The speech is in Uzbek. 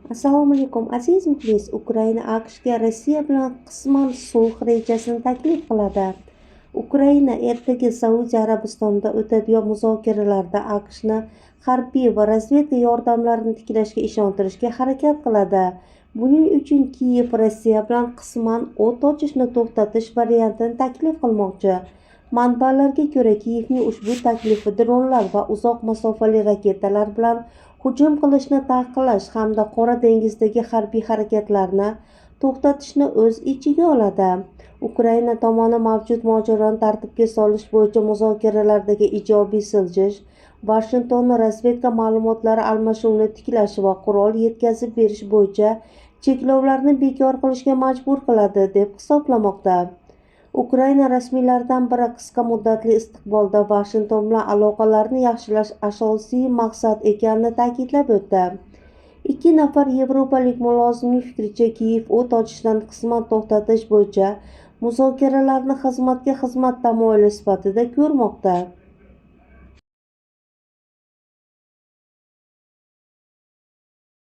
Assalomu alaykum aziz muxlis. Ukraina AQShga Rossiya bilan qisman sulh rejasini taklif qiladi. Ukraina ertaga Saudiya Arabistonida o'tadigan muzokaralarda AQShni harbiy va razvedka yordamlarini tiklashga ishontirishga harakat qiladi. Buning uchun Kiyev Rossiya bilan qisman o't ochishni to'xtatish variantini taklif qilmoqchi. Manbalarga ko'ra, Kiyevning ushbu taklifi dronlar va uzoq masofali raketalar bilan hujum qilishni taqiqlash hamda Qora dengizdagi harbiy harakatlarni to'xtatishni o'z ichiga oladi. Ukraina tomoni mavjud mojaroni tartibga solish bo'yicha muzokaralardagi ijobiy siljish Vashingtonni razvedka ma'lumotlari almashinuvini tiklash va qurol yetkazib berish bo'yicha cheklovlarni bekor qilishga majbur qiladi, deb hisoblamoqda. Ukraina rasmiylaridan biri qisqa muddatli istiqbolda Vashington bilan aloqalarni yaxshilash asosiy maqsad ekanini ta'kidlab o'tdi. Ikki nafar yevropalik mulozimning fikricha, Kiyev o't ochishdan qisman to'xtatish bo'yicha muzokaralarni xizmatga xizmat tamoyili sifatida ko'rmoqda.